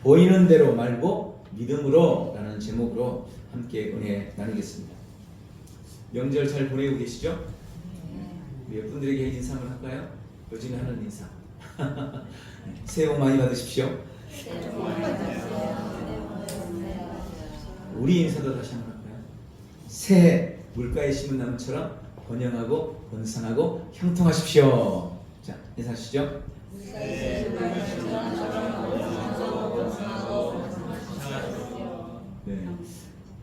보이는 대로 말고 믿음으로 라는 제목으로 함께 은혜 나누겠습니다. 명절 잘 보내고 계시죠? 우리 몇 분들에게 인사를 할까요? 요즘에 하는 인사. 새해 복 많이 받으십시오. 우리 인사도 다시 한번 할까요? 새해 물가에 심은 나무처럼 번영하고 번성하고 형통하십시오. 자, 인사하시죠. 네,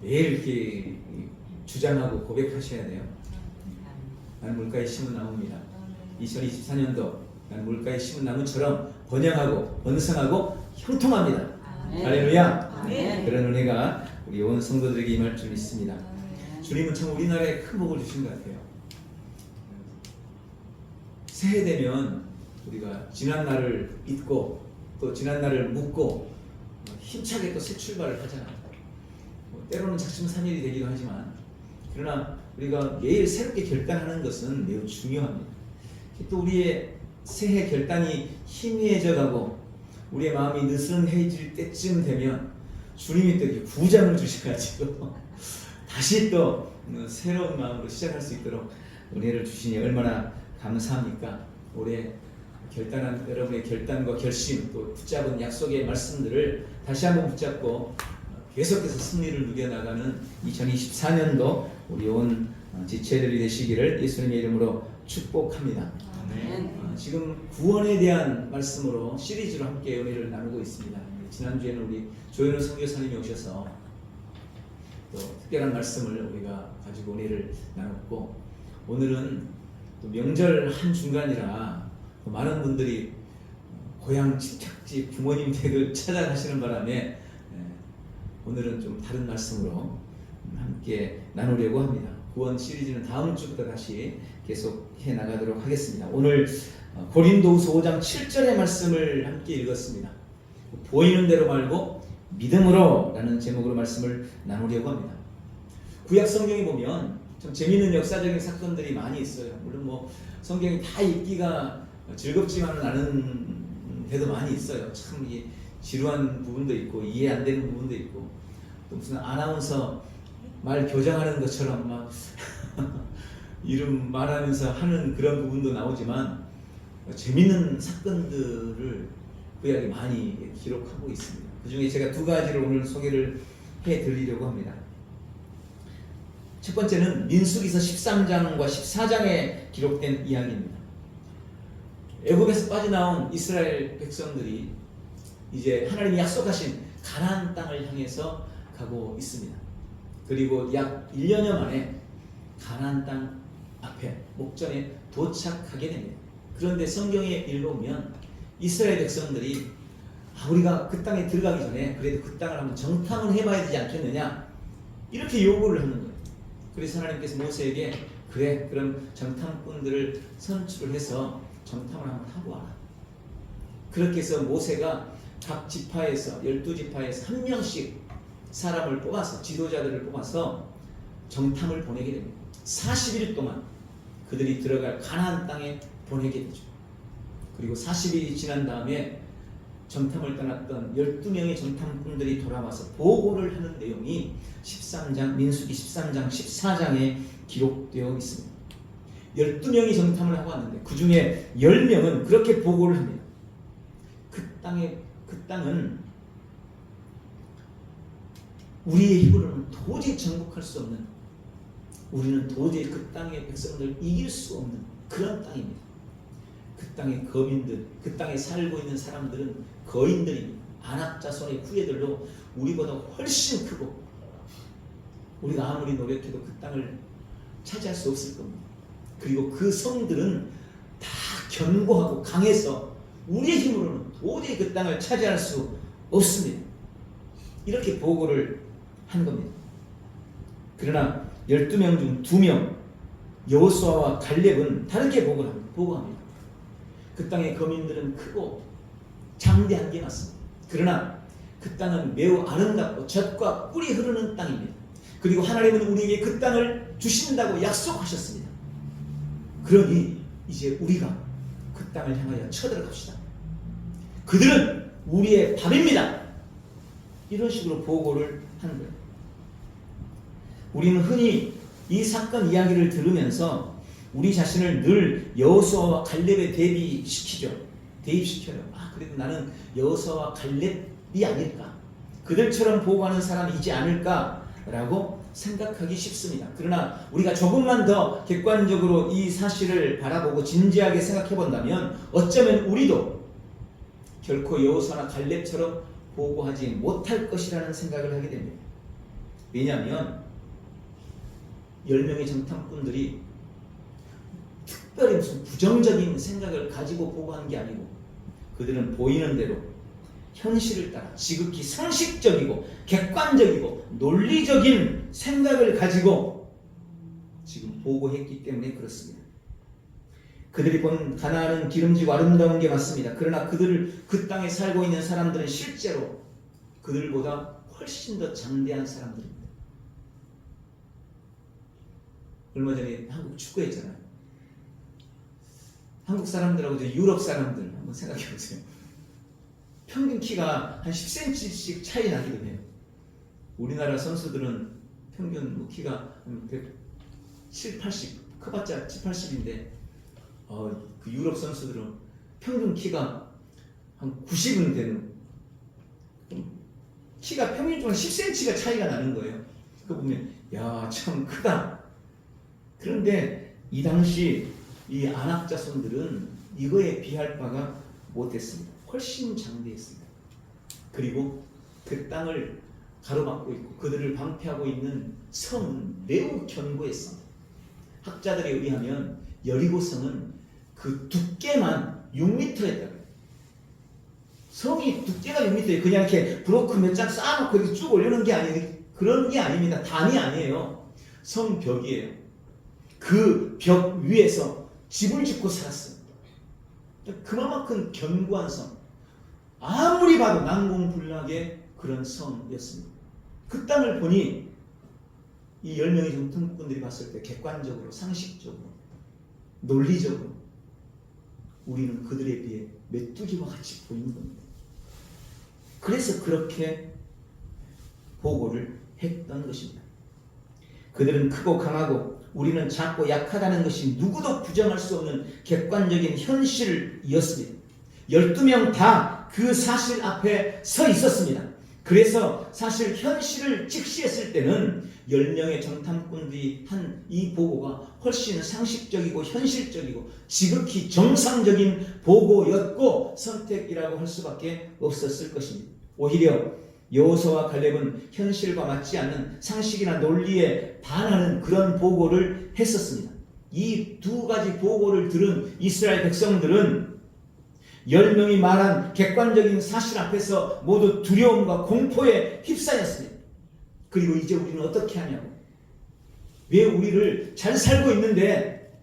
매일 이렇게 주장하고 고백하셔야 돼요. 나는 물가에 심은 나무입니다. 2024년도 나는 물가에 심은 나무처럼 번영하고 번성하고 형통합니다. 할렐루야. 그런 은혜가 우리 온 성도들에게 임할 줄 믿습니다. 주님은 참 우리나라에 큰 복을 주신 것 같아요. 새해 되면 우리가 지난 날을 잊고 또 지난 날을 묻고 힘차게 또 새 출발을 하잖아요. 때로는 작심삼일이 되기도 하지만 그러나 우리가 매일 새롭게 결단하는 것은 매우 중요합니다. 또 우리의 새해 결단이 희미해져 가고 우리의 마음이 느슨해질 때쯤 되면 주님이 또 이렇게 구장을 주셔가지고 다시 또 새로운 마음으로 시작할 수 있도록 은혜를 주시니 얼마나 감사합니까? 올해 결단한 여러분의 결단과 결심 또 붙잡은 약속의 말씀들을 다시 한번 붙잡고 계속해서 승리를 누려나가는 2024년도 우리 온 지체들이 되시기를 예수님의 이름으로 축복합니다. 지금 구원에 대한 말씀으로 시리즈로 함께 은혜를 나누고 있습니다. 지난주에는 우리 조현우 선교사님이 오셔서 또 특별한 말씀을 우리가 가지고 은혜를 나눴고 오늘은 또 명절 한중간이라 많은 분들이 고향 친척집 부모님 댁을 찾아가시는 바람에 오늘은 좀 다른 말씀으로 함께 나누려고 합니다. 구원 시리즈는 다음 주부터 다시 계속해 나가도록 하겠습니다. 오늘 고린도후서 5장 7절의 말씀을 함께 읽었습니다. 보이는 대로 말고 믿음으로 라는 제목으로 말씀을 나누려고 합니다. 구약 성경에 보면 좀 재미있는 역사적인 사건들이 많이 있어요. 물론 뭐 성경이 다 읽기가 즐겁지만은 않은 데도 많이 있어요. 참 이게 지루한 부분도 있고 이해 안 되는 부분도 있고 또 무슨 아나운서 말 교정하는 것처럼 막 이름 말하면서 하는 그런 부분도 나오지만 재밌는 사건들을 구약이 많이 기록하고 있습니다. 그 중에 제가 두 가지를 오늘 소개를 해드리려고 합니다. 첫 번째는 민수기서 13장과 14장에 기록된 이야기입니다. 애굽에서 빠져나온 이스라엘 백성들이 이제 하나님이 약속하신 가나안 땅을 향해서 가고 있습니다. 그리고 약 1년여 만에 가나안 땅 앞에 목전에 도착하게 됩니다. 그런데 성경에 읽어보면 이스라엘 백성들이 우리가 그 땅에 들어가기 전에 그래도 그 땅을 한번 정탐을 해봐야 되지 않겠느냐 이렇게 요구를 하는 거예요. 그래서 하나님께서 모세에게 그래 그럼 정탐꾼들을 선출을 해서 정탐을 한번 하고 와라. 그렇게 해서 모세가 각 지파에서 12지파에서 한 명씩 사람을 뽑아서 지도자들을 뽑아서 정탐을 보내게 됩니다. 40일 동안 그들이 들어갈 가나안 땅에 보내게 되죠. 그리고 40일이 지난 다음에 정탐을 떠났던 12명의 정탐꾼들이 돌아와서 보고를 하는 내용이 13장 민수기 13장 14장에 기록되어 있습니다. 12명이 정탐을 하고 왔는데 그 중에 10명은 그렇게 보고를 합니다. 그 땅은 우리의 힘으로는 도저히 정복할 수 없는 우리는 도저히 그 땅의 백성들을 이길 수 없는 그런 땅입니다. 그 땅의 거민들, 그 땅에 살고 있는 사람들은 거인들입니다. 아낙 자손의 후예들로 우리보다 훨씬 크고 우리가 아무리 노력해도 그 땅을 차지할 수 없을 겁니다. 그리고 그 성들은 다 견고하고 강해서 우리의 힘으로는 도저히 그 땅을 차지할 수 없습니다. 이렇게 보고를 한 겁니다. 그러나 12명 중 2명 여호수아와 갈렙은 다르게 보고합니다. 그 땅의 거민들은 크고 장대한 게 맞습니다. 그러나 그 땅은 매우 아름답고 젖과 꿀이 흐르는 땅입니다. 그리고 하나님은 우리에게 그 땅을 주신다고 약속하셨습니다. 그러니 이제 우리가 그 땅을 향하여 쳐들어갑시다. 그들은 우리의 밥입니다. 이런 식으로 보고를 하는 거예요. 우리는 흔히 이 사건 이야기를 들으면서 우리 자신을 늘 여호수아와 갈렙에 대입시켜요. 그래도 나는 여호수아와 갈렙이 아닐까, 그들처럼 보고하는 사람이지 않을까라고 생각하기 쉽습니다. 그러나 우리가 조금만 더 객관적으로 이 사실을 바라보고 진지하게 생각해 본다면 어쩌면 우리도 결코 여호수아나 갈렙처럼 보고하지 못할 것이라는 생각을 하게 됩니다. 왜냐하면 10명의 정탐꾼들이 특별히 무슨 부정적인 생각을 가지고 보고한 게 아니고 그들은 보이는 대로 현실을 따라 지극히 상식적이고 객관적이고 논리적인 생각을 가지고 지금 보고했기 때문에 그렇습니다. 그들이 본 가나안은 기름지고 아름다운 게 맞습니다. 그러나 그 땅에 살고 있는 사람들은 실제로 그들보다 훨씬 더 장대한 사람들입니다. 얼마 전에 한국 축구했잖아요. 한국 사람들하고 유럽 사람들 한번 생각해 보세요. 평균 키가 한 10cm씩 차이 나기도 해요. 우리나라 선수들은 평균 키가 170, 80, 커봤자 70, 80인데 그 유럽 선수들은 평균 키가 한 90은 되는, 키가 평균적으로 10cm가 차이가 나는 거예요. 그거 보면 야, 참 크다. 그런데 이 당시 이 아낙 자손들은 이거에 비할 바가 못했습니다. 훨씬 장대했습니다. 그리고 그 땅을 가로막고 있고 그들을 방패하고 있는 성은 매우 견고했습니다. 학자들에 의하면 여리고 성은 그 두께만 6m였다고요. 성이 두께가 6m예요. 그냥 이렇게 브로크 몇 장 쌓아놓고 이렇게 쭉 올려놓은 게 아니에요. 그런 게 아닙니다. 단이 아니에요. 성벽이에요. 그 벽 위에서 집을 짓고 살았어요. 그만큼 견고한 성, 아무리 봐도 난공불락의 그런 성이었습니다. 그 땅을 보니 이 10명의 정탐꾼들이 봤을 때 객관적으로, 상식적으로, 논리적으로 우리는 그들에 비해 메뚜기와 같이 보이는 겁니다. 그래서 그렇게 보고를 했던 것입니다. 그들은 크고 강하고 우리는 작고 약하다는 것이 누구도 부정할 수 없는 객관적인 현실이었습니다. 12명 다 그 사실 앞에 서 있었습니다. 그래서 사실 현실을 직시했을 때는 10명의 정탐꾼들이 한 이 보고가 훨씬 상식적이고 현실적이고 지극히 정상적인 보고였고 선택이라고 할 수밖에 없었을 것입니다. 오히려 여호수아와 갈렙은 현실과 맞지 않는 상식이나 논리에 반하는 그런 보고를 했었습니다. 이 두 가지 보고를 들은 이스라엘 백성들은 10명이 말한 객관적인 사실 앞에서 모두 두려움과 공포에 휩싸였습니다. 그리고 이제 우리는 어떻게 하냐고, 왜 우리를 잘 살고 있는데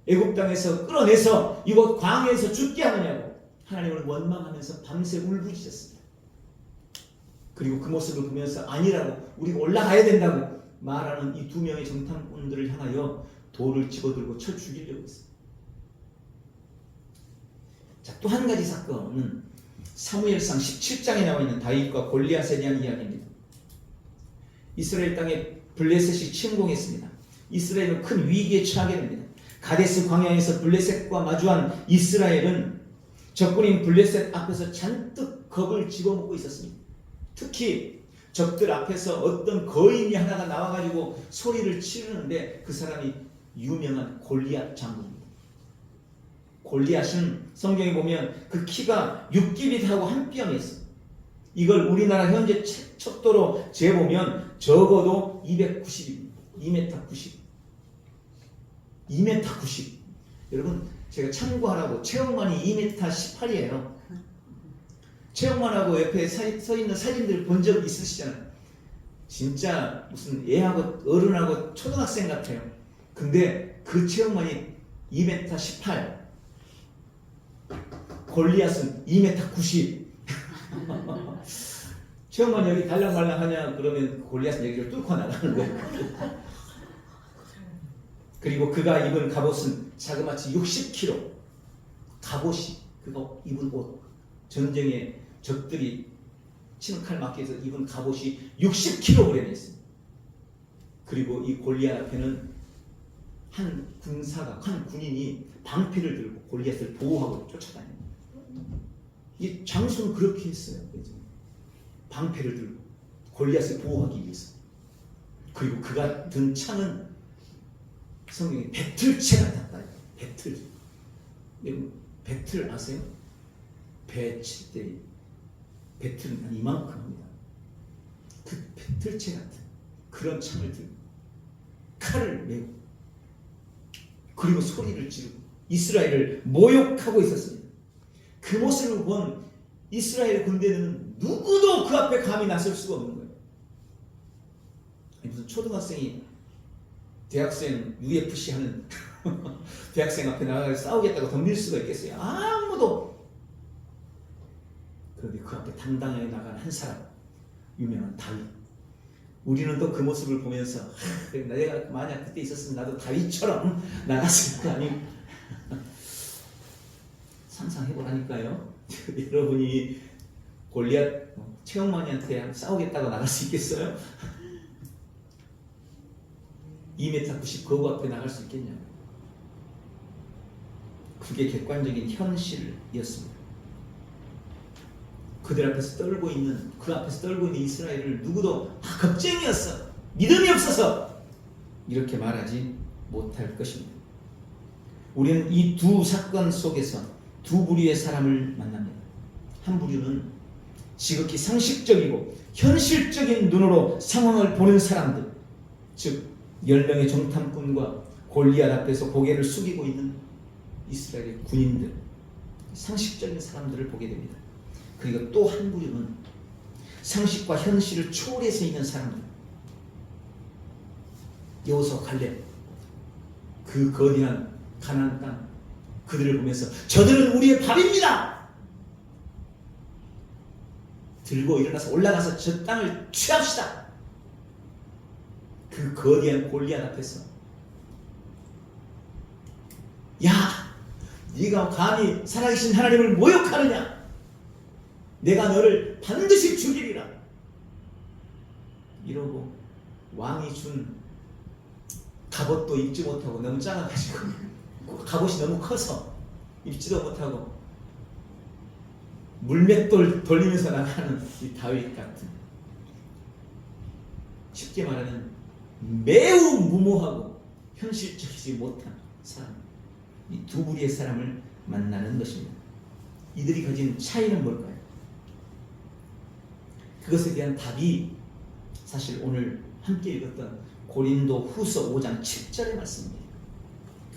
애굽 땅에서 끌어내서 이곳 광야에서 죽게 하느냐고 하나님을 원망하면서 밤새 울부짖었습니다. 그리고 그 모습을 보면서 아니라고, 우리가 올라가야 된다고 말하는 이 2명의 정탐꾼들을 향하여 돌을 집어들고 쳐 죽이려고 했습니다. 자, 또 한 가지 사건은 사무엘상 17장에 나와 있는 다윗과 골리앗에 대한 이야기입니다. 이스라엘 땅에 블레셋이 침공했습니다. 이스라엘은 큰 위기에 처하게 됩니다. 가데스 광야에서 블레셋과 마주한 이스라엘은 적군인 블레셋 앞에서 잔뜩 겁을 집어먹고 있었습니다. 특히 적들 앞에서 어떤 거인이 하나가 나와가지고 소리를 치르는데 그 사람이 유명한 골리앗 장군입니다. 골리앗은 성경에 보면 그 키가 6규빗하고 한 뼘이었어요. 이걸 우리나라 현재 척도로 재보면 적어도 290입니다. 2m 90. 2m 90. 여러분, 제가 참고하라고 체육만이 2m 18이에요. 체육만하고 옆에 서 있는 사진들 본 적 있으시잖아요. 진짜 무슨 애하고 어른하고 초등학생 같아요. 근데 그 체육만이 2m 18. 골리앗은 2m 90. 체육만 여기 달랑말랑 하냐 그러면 골리앗은 여기를 뚫고 나가는 거예요. 그리고 그가 입은 갑옷은 자그마치 60kg. 갑옷이, 그가 입은 옷, 전쟁에 적들이 치는 칼 맞기 위해서 입은 갑옷이 60kg이 있습니다. 그리고 이 골리앗 앞에는 한 군인이 방패를 들고 골리앗을 보호하고 쫓아다닙니다. 이 장수는 그렇게 했어요. 방패를 들고 골리앗을 보호하기 위해서. 그리고 그가 든 창은 성경에 배틀채 같았다. 배틀. 배틀 아세요? 배 칠 때 배틀은 한 이만큼 합니다. 그 배틀채 같은 그런 창을 들고 칼을 메고 그리고 소리를 지르고 이스라엘을 모욕하고 있었습니다. 그 모습을 본 이스라엘 군대는 누구도 그 앞에 감히 나설 수가 없는 거예요. 무슨 초등학생이 대학생 UFC 하는 대학생 앞에 나가서 싸우겠다고 덤빌 수가 있겠어요? 아무도. 그런데 그 앞에 당당하게 나간 한 사람, 유명한 다윗. 우리는 또 그 모습을 보면서 내가 만약 그때 있었으면 나도 다윗처럼 나갔을 거 아니에요. 상상해보라니까요. 여러분이 골리앗 최영만이한테 싸우겠다고 나갈 수 있겠어요? 2m 90 거구 앞에 나갈 수 있겠냐고. 그게 객관적인 현실이었습니다. 그들 앞에서 떨고 있는 이스라엘을 누구도 겁쟁이였어, 믿음이 없어서 이렇게 말하지 못할 것입니다. 우리는 이 두 사건 속에서 두 부류의 사람을 만납니다. 한 부류는 지극히 상식적이고 현실적인 눈으로 상황을 보는 사람들, 즉 10명의 정탐꾼과 골리앗 앞에서 고개를 숙이고 있는 이스라엘의 군인들, 상식적인 사람들을 보게 됩니다. 그리고 또 한 부류는 상식과 현실을 초월해서 있는 사람들, 여호수아 갈렙, 그 거대한 가나안 땅, 그들을 보면서 저들은 우리의 밥입니다. 들고 일어나서 올라가서 저 땅을 취합시다. 그 거대한 골리앗 앞에서 야, 네가 감히 살아계신 하나님을 모욕하느냐? 내가 너를 반드시 죽이리라. 이러고 왕이 준 갑옷도 입지 못하고 너무 작아가지고 갑옷이 너무 커서 입지도 못하고 물맷돌 돌리면서 나가는 이 다윗 같은, 쉽게 말하는 매우 무모하고 현실적이지 못한 사람, 이 두 부류의 사람을 만나는 것입니다. 이들이 가진 차이는 뭘까요? 그것에 대한 답이 사실 오늘 함께 읽었던 고린도 후서 5장 7절의 말씀입니다.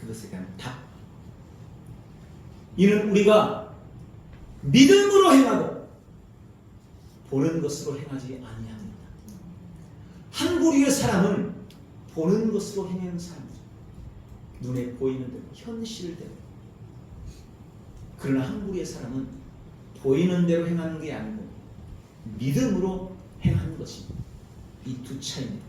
그것에 대한 답. 이는 우리가 믿음으로 행하고 보는 것으로 행하지 아니합니다. 한 부류의 사람은 보는 것으로 행하는 사람이죠. 눈에 보이는 대로, 현실대로. 그러나 한 부류의 사람은 보이는 대로 행하는 게 아니고 믿음으로 행하는 것입니다. 이 두 차이입니다.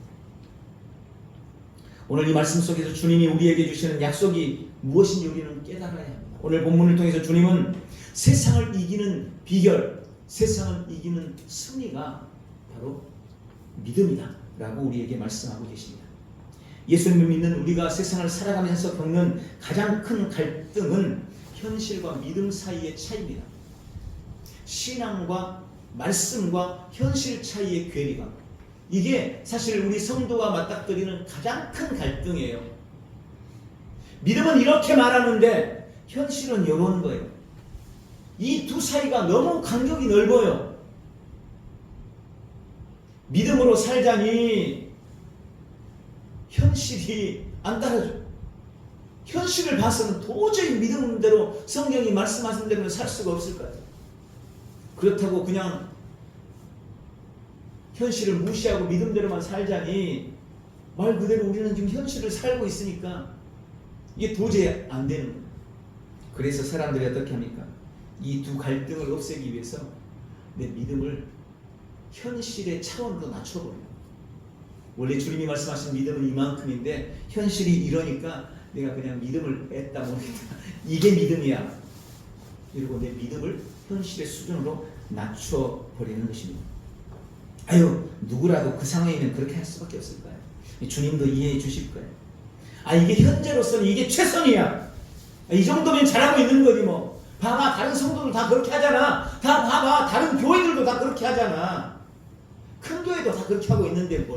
오늘 이 말씀 속에서 주님이 우리에게 주시는 약속이 무엇인지 우리는 깨달아야 합니다. 오늘 본문을 통해서 주님은 세상을 이기는 비결, 세상을 이기는 승리가 바로 믿음이다 라고 우리에게 말씀하고 계십니다. 예수님을 믿는 우리가 세상을 살아가면서 겪는 가장 큰 갈등은 현실과 믿음 사이의 차이입니다. 신앙과 말씀과 현실 차이의 괴리감, 이게 사실 우리 성도가 맞닥뜨리는 가장 큰 갈등이에요. 믿음은 이렇게 말하는데 현실은 이런 거예요. 이 두 사이가 너무 간격이 넓어요. 믿음으로 살자니 현실이 안 따라줘. 현실을 봐서는 도저히 믿음대로, 성경이 말씀하신 대로 살 수가 없을 것 같아요. 그렇다고 그냥 현실을 무시하고 믿음대로만 살자니, 말 그대로 우리는 지금 현실을 살고 있으니까 이게 도저히 안 되는 거예요. 그래서 사람들이 어떻게 합니까? 이 두 갈등을 없애기 위해서 내 믿음을 현실의 차원으로 낮춰버려요. 원래 주님이 말씀하신 믿음은 이만큼인데 현실이 이러니까 내가 그냥 믿음을 뺐다 보니까 이게 믿음이야. 이러고 내 믿음을 현실의 수준으로 낮춰버리는 것입니다. 아유, 누구라도 그 상황이면 그렇게 할 수밖에 없을 거예요. 주님도 이해해 주실 거예요. 아, 이게 현재로서는 이게 최선이야. 이 정도면 잘하고 있는 거지 뭐. 봐봐, 다른 성도들 다 그렇게 하잖아. 다 봐봐, 다른 교회들도 다 그렇게 하잖아. 큰 교회도 다 그렇게 하고 있는데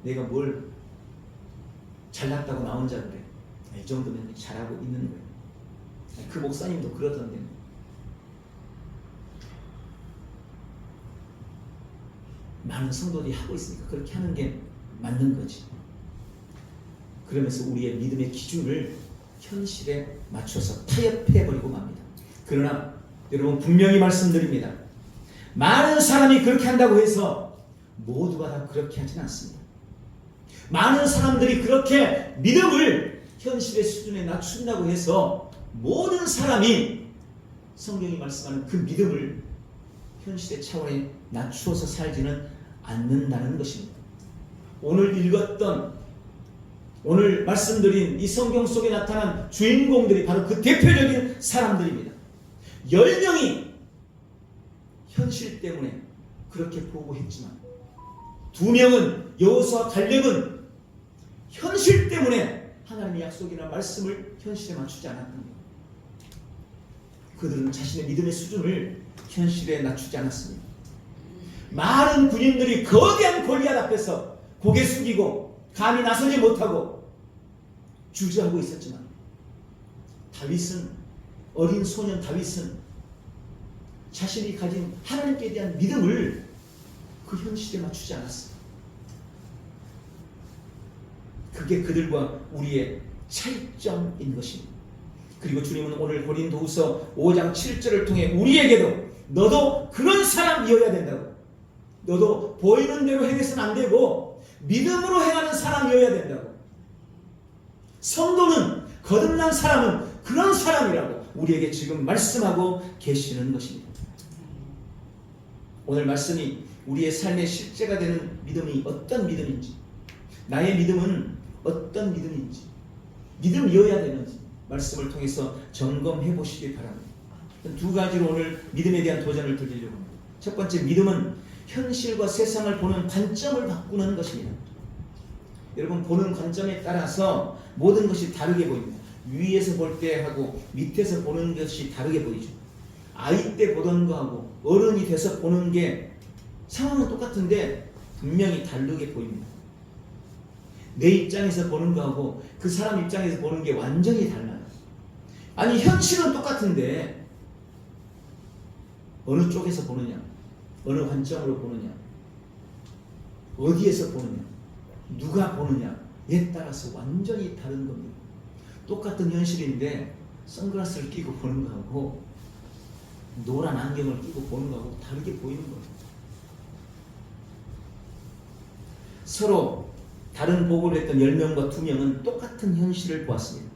내가 뭘 잘났다고 나 혼자 그래. 이 정도면 잘하고 있는 거예요. 그 목사님도 그러던데. 많은 성도들이 하고 있으니까 그렇게 하는 게 맞는 거지. 그러면서 우리의 믿음의 기준을 현실에 맞춰서 타협해버리고 맙니다. 그러나 여러분, 분명히 말씀드립니다. 많은 사람이 그렇게 한다고 해서 모두가 다 그렇게 하지는 않습니다. 많은 사람들이 그렇게 믿음을 현실의 수준에 낮춘다고 해서 모든 사람이 성경이 말씀하는 그 믿음을 현실의 차원에 낮추어서 살지는 않는다는 것입니다. 오늘 읽었던, 오늘 말씀드린 이 성경 속에 나타난 주인공들이 바로 그 대표적인 사람들입니다. 10명이 현실 때문에 그렇게 보고했지만 2명은, 여호수아와 갈렙은 현실 때문에 하나님의 약속이나 말씀을 현실에 맞추지 않았던 거예요. 그들은 자신의 믿음의 수준을 현실에 낮추지 않았습니다. 많은 군인들이 거대한 골리앗 앞에서 고개 숙이고 감히 나서지 못하고 주저하고 있었지만 다윗은, 어린 소년 다윗은 자신이 가진 하나님께 대한 믿음을 그 현실에 맞추지 않았어요. 그게 그들과 우리의 차이점인 것입니다. 그리고 주님은 오늘 고린도후서 5장 7절을 통해 우리에게도 너도 그런 사람이어야 된다고, 너도 보이는 대로 행해서는 안 되고 믿음으로 행하는 사람이어야 된다고, 성도는, 거듭난 사람은 그런 사람이라고 우리에게 지금 말씀하고 계시는 것입니다. 오늘 말씀이 우리의 삶의 실제가 되는 믿음이 어떤 믿음인지, 나의 믿음은 어떤 믿음인지, 믿음이어야 되는지 말씀을 통해서 점검해 보시기 바랍니다. 2가지로 오늘 믿음에 대한 도전을 드리려고 합니다. 첫 번째, 믿음은 현실과 세상을 보는 관점을 바꾸는 것입니다. 여러분, 보는 관점에 따라서 모든 것이 다르게 보입니다. 위에서 볼 때하고 밑에서 보는 것이 다르게 보이죠. 아이 때 보던 거하고 어른이 돼서 보는 게 상황은 똑같은데 분명히 다르게 보입니다. 내 입장에서 보는 거하고 그 사람 입장에서 보는 게 완전히 달라요. 아니, 현실은 똑같은데 어느 쪽에서 보느냐, 어느 관점으로 보느냐, 어디에서 보느냐, 누가 보느냐에 따라서 완전히 다른 겁니다. 똑같은 현실인데 선글라스를 끼고 보는 거하고 노란 안경을 끼고 보는 거하고 다르게 보이는 거예요. 서로 다른 보고를 했던 10명과 2명은 똑같은 현실을 보았습니다.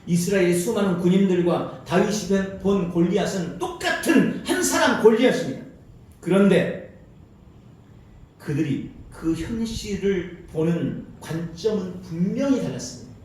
이스라엘의 수많은 군인들과 다윗이 본 골리앗은 똑같은 한 사람 골리앗입니다. 그런데 그들이 그 현실을 보는 관점은 분명히 달랐습니다.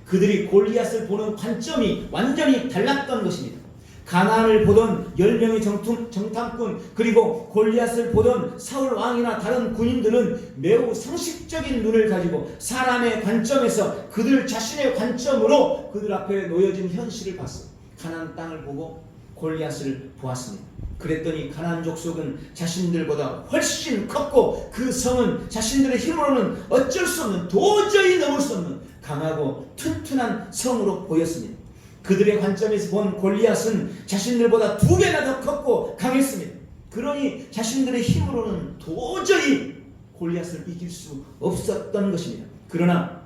그들이 골리앗을 보는 관점이 완전히 달랐던 것입니다. 가나안을 보던 10명의 정탐꾼, 그리고 골리앗을 보던 사울 왕이나 다른 군인들은 매우 상식적인 눈을 가지고 사람의 관점에서 그들 자신의 관점으로 그들 앞에 놓여진 현실을 봤어요. 가나안 땅을 보고 골리앗을 보았습니다. 그랬더니 가나안 족속은 자신들보다 훨씬 컸고 그 성은 자신들의 힘으로는 어쩔 수 없는, 도저히 넘을 수 없는 강하고 튼튼한 성으로 보였습니다. 그들의 관점에서 본 골리앗은 자신들보다 2배나 더 컸고 강했습니다. 그러니 자신들의 힘으로는 도저히 골리앗을 이길 수 없었던 것입니다. 그러나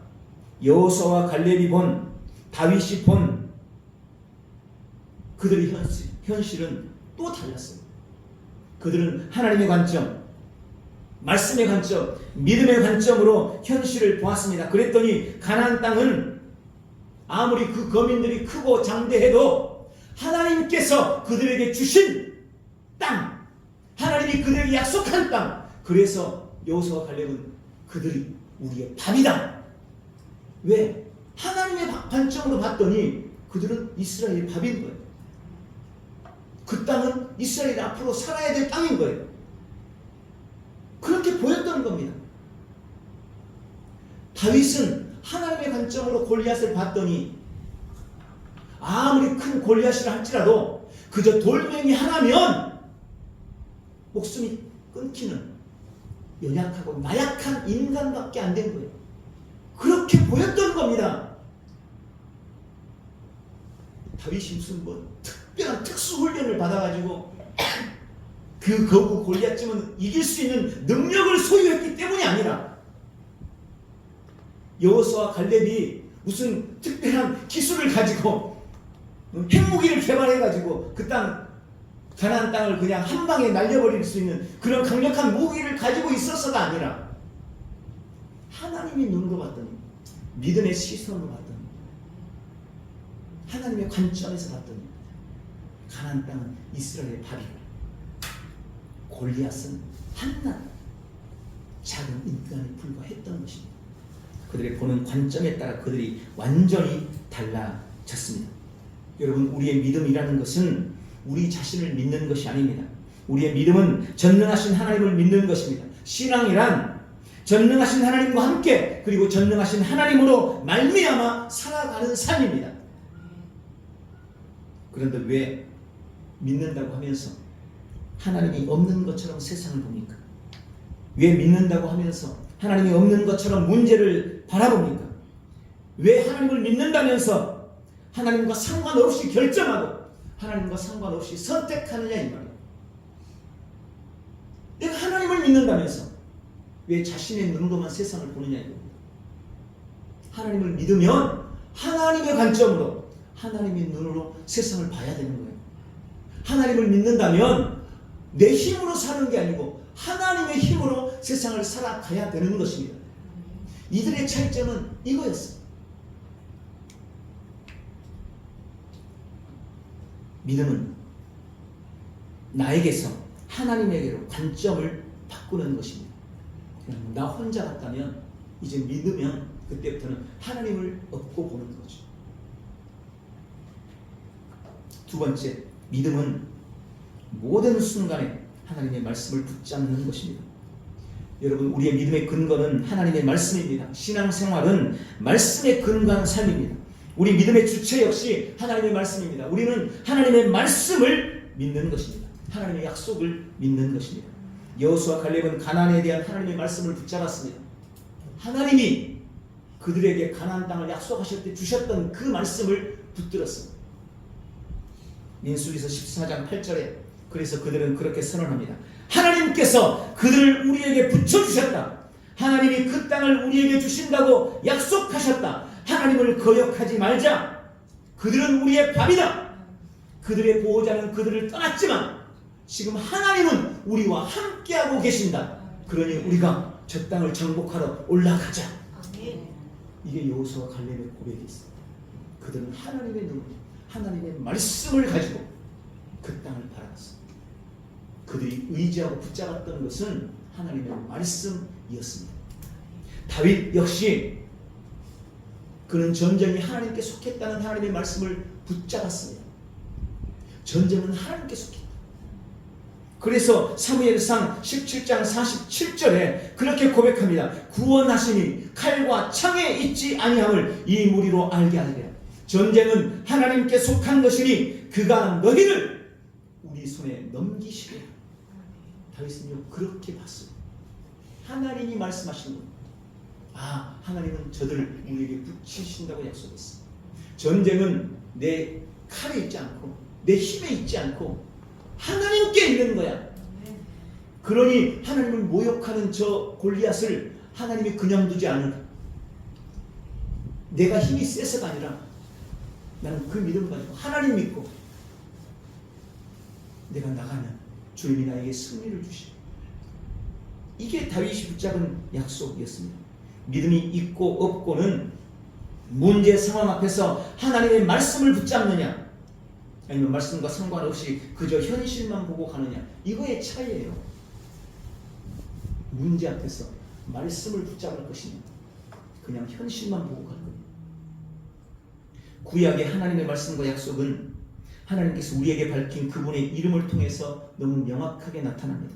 여호수아와 갈렙이 본, 다윗이 본 그들의 현실은 또 달랐습니다. 그들은 하나님의 관점, 말씀의 관점, 믿음의 관점으로 현실을 보았습니다. 그랬더니 가나안 땅은 아무리 그 거민들이 크고 장대해도 하나님께서 그들에게 주신 땅, 하나님이 그들에게 약속한 땅, 그래서 여호수아와 갈렙은 그들이 우리의 밥이다. 왜? 하나님의 관점으로 봤더니 그들은 이스라엘의 밥인 거예요. 그 땅은 이스라엘이 앞으로 살아야 될 땅인 거예요. 그렇게 보였던 겁니다. 다윗은 하나님의 관점으로 골리앗을 봤더니 아무리 큰 골리앗이라 할지라도 그저 돌멩이 하나면 목숨이 끊기는 연약하고 나약한 인간밖에 안 된 거예요. 그렇게 보였던 겁니다. 다윗이 무슨 특별한 특수훈련을 받아가지고 그 거구 골리앗쯤은 이길 수 있는 능력을 소유했기 때문이 아니라 여호수아와 갈렙이 무슨 특별한 기술을 가지고 핵무기를 개발해가지고 그 가나안 땅을 그냥 한 방에 날려버릴 수 있는 그런 강력한 무기를 가지고 있어서가 아니라 하나님이 눈으로 봤더니, 믿음의 시선으로 봤더니, 하나님의 관점에서 봤더니 가나안 땅은 이스라엘의 밥이고 골리앗은 한낱 작은 인간에 불과했던 것입니다. 그들의 보는 관점에 따라 그들이 완전히 달라졌습니다. 여러분, 우리의 믿음이라는 것은 우리 자신을 믿는 것이 아닙니다. 우리의 믿음은 전능하신 하나님을 믿는 것입니다. 신앙이란 전능하신 하나님과 함께 그리고 전능하신 하나님으로 말미암아 살아가는 삶입니다. 그런데 왜 믿는다고 하면서 하나님이 없는 것처럼 세상을 봅니까? 왜 믿는다고 하면서 하나님이 없는 것처럼 문제를 바라봅니까? 왜 하나님을 믿는다면서 하나님과 상관없이 결정하고 하나님과 상관없이 선택하느냐 이 말이에요. 내가 하나님을 믿는다면서 왜 자신의 눈으로만 세상을 보느냐 이겁니다. 하나님을 믿으면 하나님의 관점으로 하나님의 눈으로 세상을 봐야 되는 거예요. 하나님을 믿는다면 내 힘으로 사는 게 아니고 하나님의 힘으로 세상을 살아가야 되는 것입니다. 이들의 차이점은 이거였어요. 믿음은 나에게서 하나님에게로 관점을 바꾸는 것입니다. 그냥 나 혼자 같다면 이제 믿으면 그때부터는 하나님을 얻고 보는 거죠. 두 번째, 믿음은 모든 순간에 하나님의 말씀을 붙잡는 것입니다. 여러분, 우리의 믿음의 근거는 하나님의 말씀입니다. 신앙생활은 말씀에 근거한 삶입니다. 우리 믿음의 주체 역시 하나님의 말씀입니다. 우리는 하나님의 말씀을 믿는 것입니다. 하나님의 약속을 믿는 것입니다. 여호수아와 갈렙은 가나안에 대한 하나님의 말씀을 붙잡았습니다. 하나님이 그들에게 가나안 땅을 약속하실 때 주셨던 그 말씀을 붙들었습니다. 민수기서 14장 8절에 그래서 그들은 그렇게 선언합니다. 하나님께서 그들을 우리에게 붙여주셨다. 하나님이 그 땅을 우리에게 주신다고 약속하셨다. 하나님을 거역하지 말자. 그들은 우리의 밥이다. 그들의 보호자는 그들을 떠났지만 지금 하나님은 우리와 함께하고 계신다. 그러니 우리가 저 땅을 정복하러 올라가자. 이게 여호수아와 갈렙의 고백이 있습니다. 그들은 하나님의 눈, 하나님의 말씀을 가지고 그 땅을 바라봤습니다. 그들이 의지하고 붙잡았던 것은 하나님의 말씀이었습니다. 다윗 역시 그는 전쟁이 하나님께 속했다는 하나님의 말씀을 붙잡았습니다. 전쟁은 하나님께 속했다. 그래서 사무엘상 17장 47절에 그렇게 고백합니다. 구원하시니 칼과 창에 있지 아니함을 이 무리로 알게 하리라. 전쟁은 하나님께 속한 것이니 그가 너희를 우리 손에 넘기시리라. 다윗은요 그렇게 봤어요. 하나님이 말씀하신 것. 하나님은 저들을 우리에게 붙이신다고 약속했어요. 전쟁은 내 칼에 있지 않고 내 힘에 있지 않고 하나님께 있는 거야. 그러니 하나님을 모욕하는 저 골리앗을 하나님이 그냥 두지 않으라. 내가 힘이 세서가 아니라 나는 그 믿음 가지고 하나님 믿고 내가 나가면 주님이 나에게 승리를 주시고, 이게 다윗이 붙잡은 약속이었습니다. 믿음이 있고 없고는 문제 상황 앞에서 하나님의 말씀을 붙잡느냐 아니면 말씀과 상관없이 그저 현실만 보고 가느냐, 이거의 차이예요. 문제 앞에서 말씀을 붙잡을 것이냐 그냥 현실만 보고 갈 겁니다. 구약의 하나님의 말씀과 약속은 하나님께서 우리에게 밝힌 그분의 이름을 통해서 너무 명확하게 나타납니다.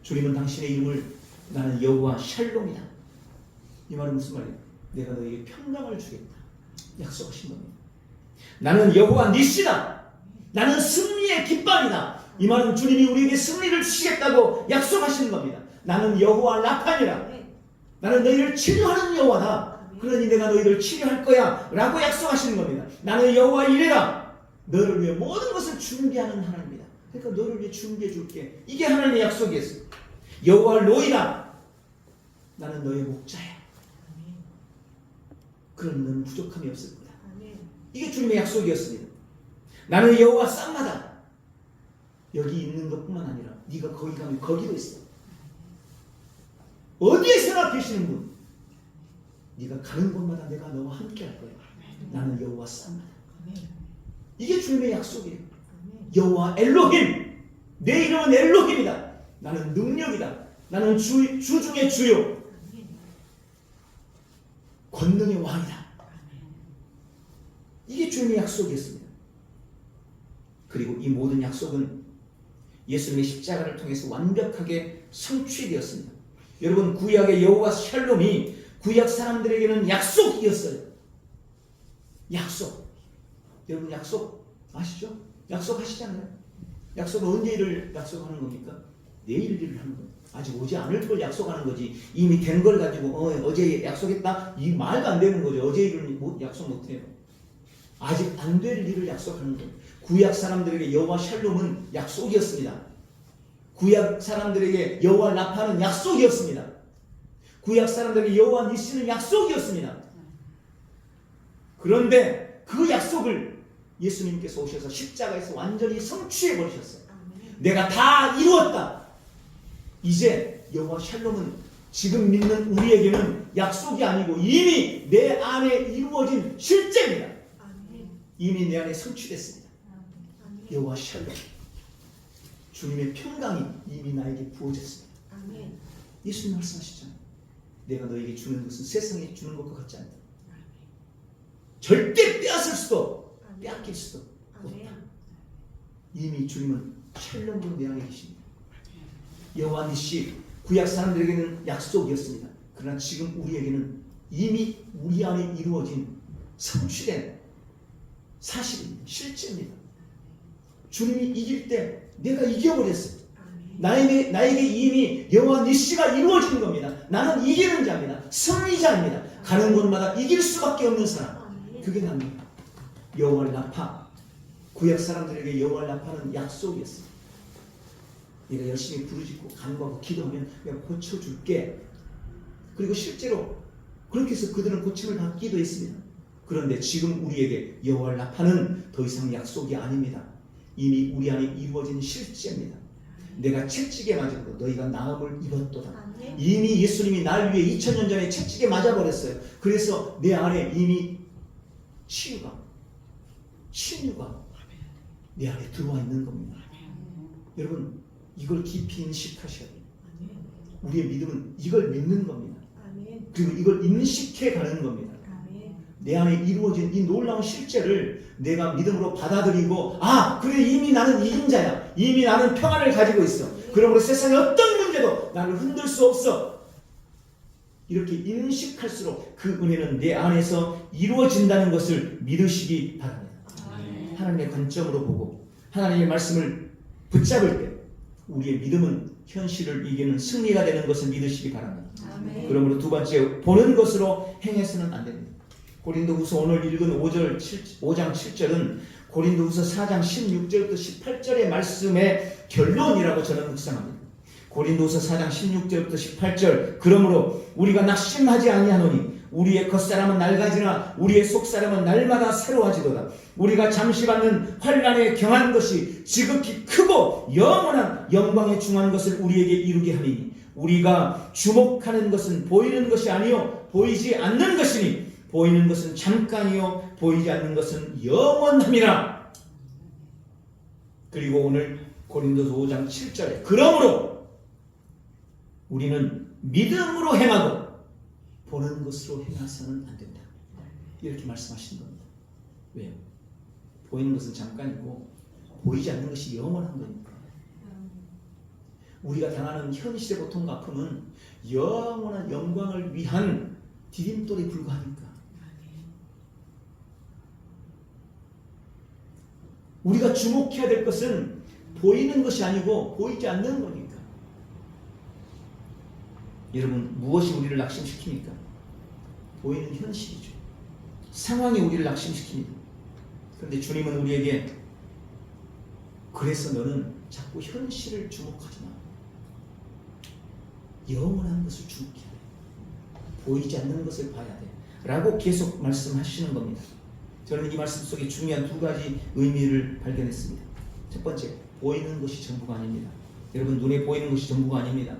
주님은 당신의 이름을 나는 여호와 샬롬이다. 이 말은 무슨 말이에요? 내가 너에게 평강을 주겠다 약속하신 겁니다. 나는 여호와 니시다. 나는 승리의 깃발이다. 이 말은 주님이 우리에게 승리를 주시겠다고 약속하시는 겁니다. 나는 여호와 라판이라. 나는 너희를 치료하는 여호와다. 그러니 내가 너희를 치료할 거야 라고 약속하시는 겁니다. 나는 여호와 이레라. 너를 위해 모든 것을 준비하는 하나님이다. 그러니까 너를 위해 준비해 줄게. 이게 하나님의 약속이었어요. 여호와 로이라. 나는 너의 목자야. 그러니 너는 부족함이 없을 거다. 이게 주님의 약속이었습니다. 나는 여호와 쌈마다. 여기 있는 것뿐만 아니라 네가 거기 가면 거기도 있어. 어디에서나 계시는 분. 네가 가는 곳마다 내가 너와 함께 할 거야. 나는 여호와 쌈마다. 이게 주님의 약속이에요. 여호와 엘로힘. 내 이름은 엘로힘이다. 나는 능력이다. 나는 주 중의 주요. 권능의 왕이다. 이게 주님의 약속이었습니다. 그리고 이 모든 약속은 예수님의 십자가를 통해서 완벽하게 성취되었습니다. 여러분, 구약의 여호와 샬롬이 구약 사람들에게는 약속이었어요. 약속. 여러분, 약속 아시죠? 약속하시잖아요. 약속은 언제 일을 약속하는 겁니까? 내일 일을 하는 겁니다. 아직 오지 않을 걸 약속하는 거지. 이미 된 걸 가지고 어제 약속했다? 이 말도 안 되는 거죠. 어제 일을 약속 못해요. 아직 안 될 일을 약속하는 거예요. 구약 사람들에게 여호와 샬롬은 약속이었습니다. 구약 사람들에게 여호와 라파는 약속이었습니다. 구약 사람들에게 여호와 니시는 약속이었습니다. 그런데 그 약속을 예수님께서 오셔서 십자가에서 완전히 성취해 버리셨어요. 내가 다 이루었다. 이제 여호와 샬롬은 지금 믿는 우리에게는 약속이 아니고 이미 내 안에 이루어진 실제입니다. 이미 내 안에 성취됐습니다. 여호와 샬롬. 주님의 평강이 이미 나에게 부어졌습니다. 예수님 말씀하시잖아요. 내가 너에게 주는 것은 세상에 주는 것과 같지 않다. 절대 빼앗을 수도 빼앗길 수도 없다. 이미 주님은 샬롬으로 내 안에 계십니다. 여호와 니시 구약 사람들에게는 약속이었습니다. 그러나 지금 우리에게는 이미 우리 안에 이루어진 성취된 사실입니다. 실제입니다. 주님이 이길 때 내가 이겨버렸어요. 나에게 이미 여호와 니시가 이루어진 겁니다. 나는 이기는 자입니다. 승리자입니다. 가는 곳마다 이길 수밖에 없는 사람. 그게 납니다. 여호와 라파. 구약 사람들에게 여호와 라파는 약속이었습니다. 네가 열심히 부르짖고 간구하고 기도하면 내가 고쳐줄게. 그리고 실제로 그렇게 해서 그들은 고침을 받기도 했습니다. 그런데 지금 우리에게 여호와 라파는 더 이상 약속이 아닙니다. 이미 우리 안에 이루어진 실제입니다. 내가 채찍에 맞으므로 너희가 나음을 입었도다. 이미 예수님이 날 위해 2000년 전에 채찍에 맞아버렸어요. 그래서 내 안에 이미 치유가 내 안에 들어와 있는 겁니다. 여러분, 이걸 깊이 인식하셔야 돼요. 우리의 믿음은 이걸 믿는 겁니다. 그리고 이걸 인식해 가는 겁니다. 내 안에 이루어진 이 놀라운 실제를 내가 믿음으로 받아들이고, 그래, 이미 나는 이긴 자야. 이미 나는 평안을 가지고 있어. 그러므로 세상의 어떤 문제도 나를 흔들 수 없어. 이렇게 인식할수록 그 은혜는 내 안에서 이루어진다는 것을 믿으시기 바랍니다. 하나님의 관점으로 보고 하나님의 말씀을 붙잡을 때 우리의 믿음은 현실을 이기는 승리가 되는 것을 믿으시기 바랍니다. 그러므로 두 번째, 보는 것으로 행해서는 안 됩니다. 고린도후서 오늘 읽은 5장 7절은 고린도후서 4장 16절부터 18절의 말씀의 결론이라고 저는 묵상합니다. 고린도후서 4장 16절부터 18절. 그러므로 우리가 낙심하지 아니하노니 우리의 겉사람은 낡아지나 우리의 속사람은 날마다 새로워지도다. 우리가 잠시 받는 환난에 경한 것이 지극히 크고 영원한 영광에 중한 것을 우리에게 이루게 하리니 우리가 주목하는 것은 보이는 것이 아니요 보이지 않는 것이니 보이는 것은 잠깐이요 보이지 않는 것은 영원함이라. 그리고 오늘 고린도서 5장 7절에 그러므로 우리는 믿음으로 행하고 보는 것으로 행해서는 안 된다. 이렇게 말씀하시는 겁니다. 왜요? 보이는 것은 잠깐이고 보이지 않는 것이 영원한 거니까. 우리가 당하는 현실의 고통과 아픔은 영원한 영광을 위한 디딤돌에 불과하니까. 우리가 주목해야 될 것은 보이는 것이 아니고 보이지 않는 거니까. 여러분, 무엇이 우리를 낙심시킵니까? 보이는 현실이죠. 상황이 우리를 낙심시킵니다. 그런데 주님은 우리에게 그래서 너는 자꾸 현실을 주목하지 마. 영원한 것을 주목해야 돼. 보이지 않는 것을 봐야 돼. 라고 계속 말씀하시는 겁니다. 저는 이 말씀 속에 중요한 두 가지 의미를 발견했습니다. 첫 번째, 보이는 것이 전부가 아닙니다. 여러분, 눈에 보이는 것이 전부가 아닙니다.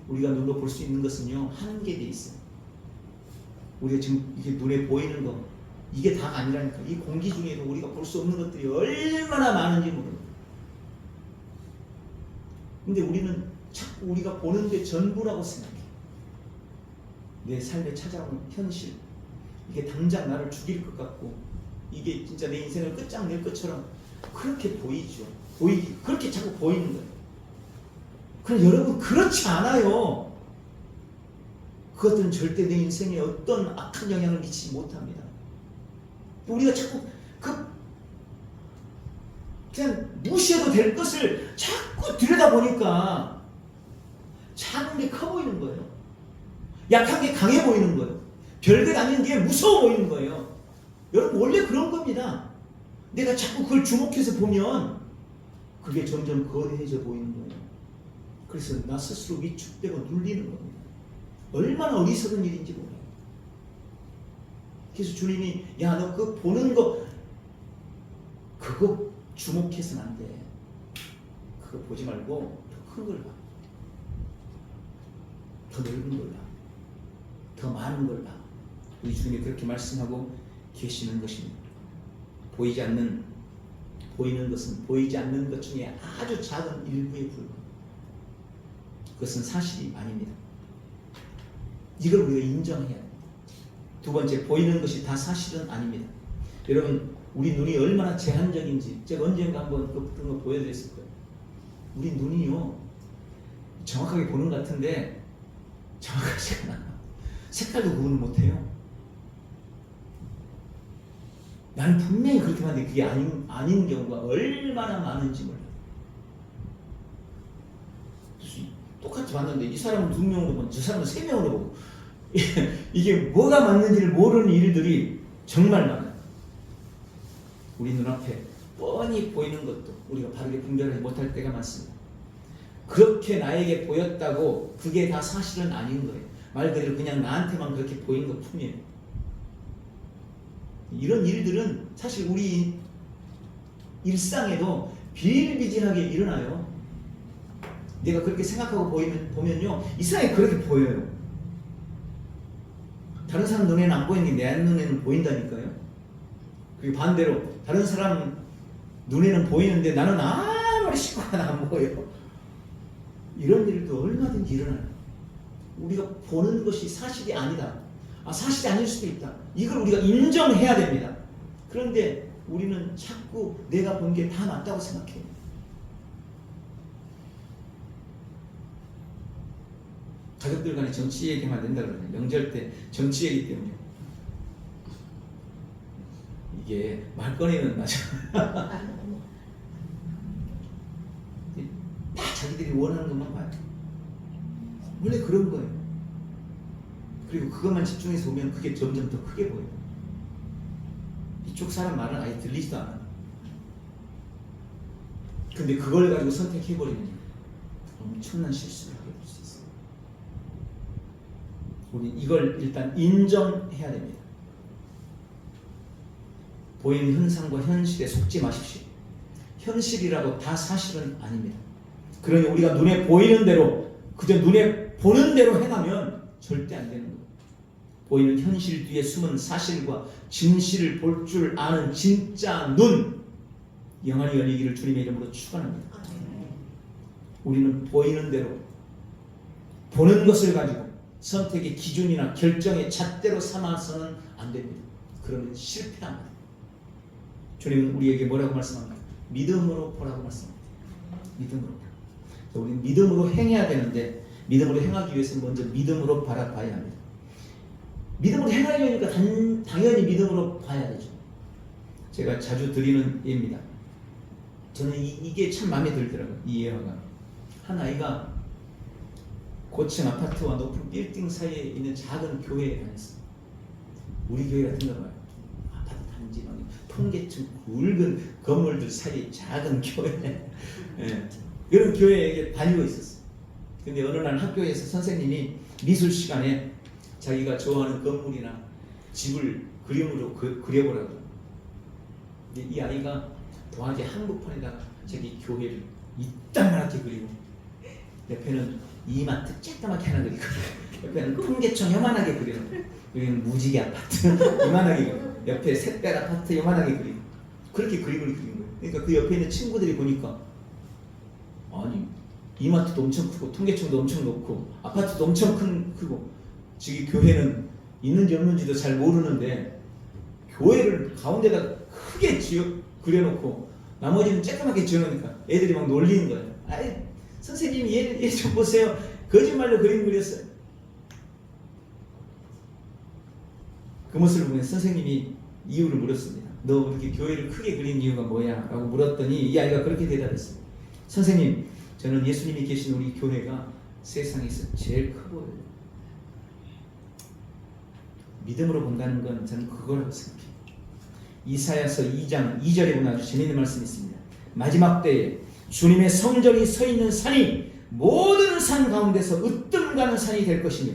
우리가 눈으로 볼 수 있는 것은요, 한계되어 있어요. 우리가 지금 이게 눈에 보이는 거, 이게 다가 아니라니까. 이 공기 중에도 우리가 볼 수 없는 것들이 얼마나 많은지 모릅니다. 근데 우리는 자꾸 우리가 보는 게 전부라고 생각해. 내 삶에 찾아오는 현실, 이게 당장 나를 죽일 것 같고, 이게 진짜 내 인생을 끝장낼 것처럼 그렇게 보이죠. 그렇게 자꾸 보이는 거예요. 그럼 여러분, 그렇지 않아요. 그것들은 절대 내 인생에 어떤 악한 영향을 미치지 못합니다. 우리가 자꾸 그냥 무시해도 될 것을 자꾸 들여다보니까 작은 게 커 보이는 거예요. 약한 게 강해 보이는 거예요. 별것 아닌 게 무서워 보이는 거예요. 여러분, 원래 그런 겁니다. 내가 자꾸 그걸 주목해서 보면 그게 점점 거대해져 보이는 거예요. 그래서 나 스스로 위축되고 눌리는 겁니다. 얼마나 어리석은 일인지 몰라요. 그래서 주님이, 야, 너 그 보는 거 그거 주목해서는 안 돼. 그거 보지 말고 더 큰 걸 봐. 더 넓은 걸 봐. 더 많은 걸 봐. 우리 주님이 그렇게 말씀하고 계시는 것입니다. 보이는 것은 보이지 않는 것 중에 아주 작은 일부에 불과합니다. 그것은 사실이 아닙니다. 이걸 우리가 인정해야 합니다. 두 번째, 보이는 것이 다 사실은 아닙니다. 여러분, 우리 눈이 얼마나 제한적인지 제가 언젠가 한번 그런 거 보여드렸을 거예요. 우리 눈이요, 정확하게 보는 것 같은데 정확하지가 않아요. 색깔도 구분을 못해요. 나는 분명히 그렇게 봤는데 그게 아닌 경우가 얼마나 많은지 몰라요. 똑같이 봤는데 이 사람은 2명으로 보고 저 사람은 3명으로 보고 이게 뭐가 맞는지를 모르는 일들이 정말 많아요. 우리 눈앞에 뻔히 보이는 것도 우리가 바르게 분별하지 못할 때가 많습니다. 그렇게 나에게 보였다고 그게 다 사실은 아닌 거예요. 말 그대로 그냥 나한테만 그렇게 보인 것 뿐이에요. 이런 일들은 사실 우리 일상에도 비일비재하게 일어나요. 내가 그렇게 생각하고 보면요, 이상하게 그렇게 보여요. 다른 사람 눈에는 안 보이는 게 내 눈에는 보인다니까요. 그리고 반대로 다른 사람 눈에는 보이는데 나는 아무리 시커먼 안 보여요. 이런 일도 얼마든지 일어나요. 우리가 보는 것이 사실이 아니다. 사실이 아닐 수도 있다. 이걸 우리가 인정해야 됩니다. 그런데 우리는 자꾸 내가 본 게 다 맞다고 생각해요. 가족들 간에 정치 얘기하면 안 된다 그러잖아요. 명절 때 정치 얘기 때문에. 이게 말꺼내는 맞아. 다 자기들이 원하는 것만 봐요. 원래 그런 거예요. 그리고 그것만 집중해서 보면 그게 점점 더 크게 보여요. 이쪽 사람 말은 아예 들리지도 않아요. 근데 그걸 가지고 선택해버리면 엄청난 실수를 하게 될 수 있어요. 우리 이걸 일단 인정해야 됩니다. 보이는 현상과 현실에 속지 마십시오. 현실이라고 다 사실은 아닙니다. 그러니 우리가 눈에 보이는 대로, 그저 눈에 보는 대로 행하면 절대 안 되는 거예요. 보이는 현실 뒤에 숨은 사실과 진실을 볼 줄 아는 진짜 눈, 영안이 열리기를 주님의 이름으로 축원합니다. 우리는 보이는 대로 보는 것을 가지고 선택의 기준이나 결정의 잣대로 삼아서는 안 됩니다. 그러면 실패합니다. 주님은 우리에게 뭐라고 말씀합니까? 믿음으로 보라고 말씀합니다. 믿음으로. 우리 믿음으로 행해야 되는데 믿음으로 행하기 위해서는 먼저 믿음으로 바라봐야 합니다. 믿음으로 행하려니까 당연히 믿음으로 봐야 되죠. 제가 자주 드리는 예입니다. 저는 이게 참 마음에 들더라고요. 이 예화가. 한 아이가 고층 아파트와 높은 빌딩 사이에 있는 작은 교회에 다녔어요. 우리 교회 같은가 봐요. 아파트 단지 막 통계층 굵은 건물들 사이 작은 교회. 예. 그런 교회에 다니고 있었어요. 근데 어느 날 학교에서 선생님이 미술 시간에 자기가 좋아하는 건물이나 집을 그림으로 그려보라고. 근데 이 아이가 도화지 한복판에다가 자기 교회를 이따만하게 그리고 옆에는 이마트 쬐까맣게 하나 그리고 옆에는 통계청 요만하게 그리고 여기는 무지개 아파트 요만하게 그리고 옆에 샛별 아파트 요만하게 그리고 그렇게 그림을 그린 거예요. 그러니까 그 옆에 있는 친구들이 보니까 아니 이마트도 엄청 크고 통계청도 엄청 높고 아파트도 엄청 크고 지금 교회는 있는지 없는지도 잘 모르는데 교회를 가운데다 크게 그려놓고 나머지는 쬐끄맣게 지어놓으니까 애들이 막 놀리는 거예요. 아이 선생님 얘 좀 보세요. 거짓말로 그림 그렸어요. 그 모습을 보면 선생님이 이유를 물었습니다. 너 이렇게 교회를 크게 그린 이유가 뭐야? 라고 물었더니 이 아이가 그렇게 대답했어요. 선생님, 저는 예수님이 계신 우리 교회가 세상에서 제일 커 보여요. 믿음으로 본다는 건 저는 그거라고 생각해요. 이사야서 2장 2절에 보면 아주 재미있는 말씀이 있습니다. 마지막 때에 주님의 성전이 서 있는 산이 모든 산 가운데서 으뜸가는 산이 될 것이며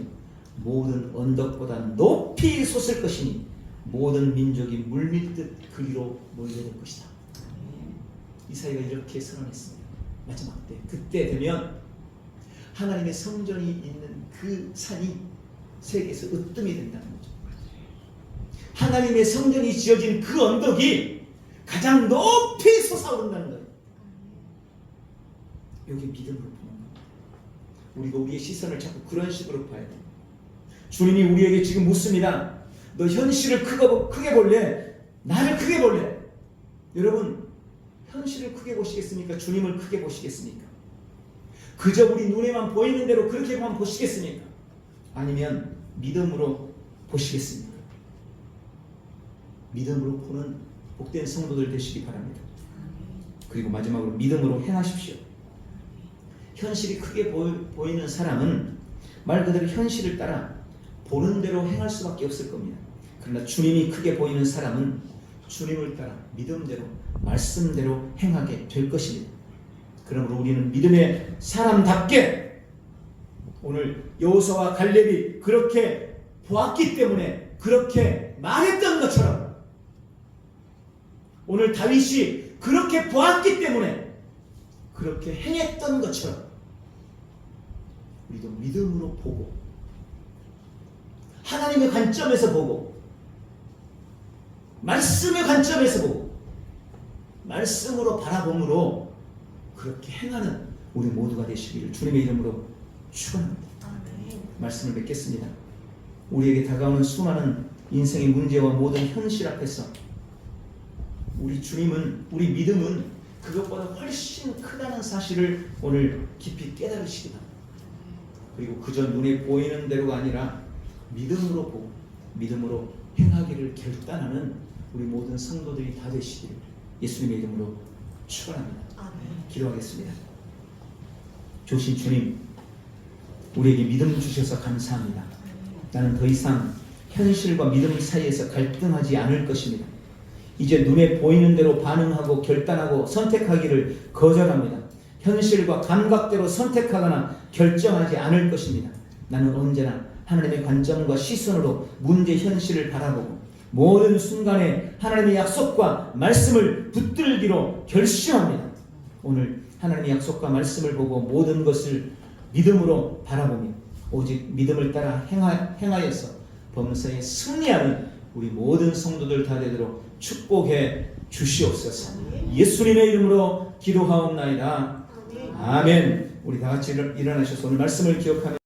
모든 언덕보다 높이 솟을 것이니 모든 민족이 물밀듯 그리로 몰려들 것이다. 이사야가 이렇게 선언했습니다. 마지막 때 그때 되면 하나님의 성전이 있는 그 산이 세계에서 으뜸이 된다는 거죠. 하나님의 성전이 지어진 그 언덕이 가장 높이 솟아오른다는 거예요. 여기 믿음으로 보는 거예요. 우리가 우리의 시선을 자꾸 그런 식으로 봐야 돼요. 주님이 우리에게 지금 묻습니다. 너 현실을 크게 볼래? 나를 크게 볼래? 여러분, 현실을 크게 보시겠습니까? 주님을 크게 보시겠습니까? 그저 우리 눈에만 보이는 대로 그렇게만 보시겠습니까? 아니면 믿음으로 보시겠습니까? 믿음으로 보는 복된 성도들 되시기 바랍니다. 그리고 마지막으로 믿음으로 행하십시오. 현실이 크게 보이는 사람은 말 그대로 현실을 따라 보는 대로 행할 수밖에 없을 겁니다. 그러나 주님이 크게 보이는 사람은 주님을 따라 믿음대로 말씀대로 행하게 될 것입니다. 그러므로 우리는 믿음의 사람답게 오늘 여호수아와 갈렙이 그렇게 보았기 때문에 그렇게 말했던 것처럼 오늘 다윗이 그렇게 보았기 때문에 그렇게 행했던 것처럼 우리도 믿음으로 보고 하나님의 관점에서 보고 말씀의 관점에서 보고 말씀으로 바라봄으로 그렇게 행하는 우리 모두가 되시기를 주님의 이름으로 축원합니다. 말씀을 맺겠습니다. 우리에게 다가오는 수많은 인생의 문제와 모든 현실 앞에서 우리 주님은, 우리 믿음은 그것보다 훨씬 크다는 사실을 오늘 깊이 깨달으시기 바랍니다. 그리고 그저 눈에 보이는 대로가 아니라 믿음으로 보고 믿음으로 행하기를 결단하는 우리 모든 성도들이 다 되시기를 예수님의 이름으로 축원합니다. 기도하겠습니다. 조신 주님, 우리에게 믿음 주셔서 감사합니다. 나는 더 이상 현실과 믿음 사이에서 갈등하지 않을 것입니다. 이제 눈에 보이는 대로 반응하고 결단하고 선택하기를 거절합니다. 현실과 감각대로 선택하거나 결정하지 않을 것입니다. 나는 언제나 하나님의 관점과 시선으로 문제 현실을 바라보고 모든 순간에 하나님의 약속과 말씀을 붙들기로 결심합니다. 오늘 하나님의 약속과 말씀을 보고 모든 것을 믿음으로 바라보며 오직 믿음을 따라 행하여서 범사에 승리하는 우리 모든 성도들 다 되도록 축복해 주시옵소서. 예수님의 이름으로 기도하옵나이다. 아멘. 우리 다 같이 일어나셔서 오늘 말씀을 기억하며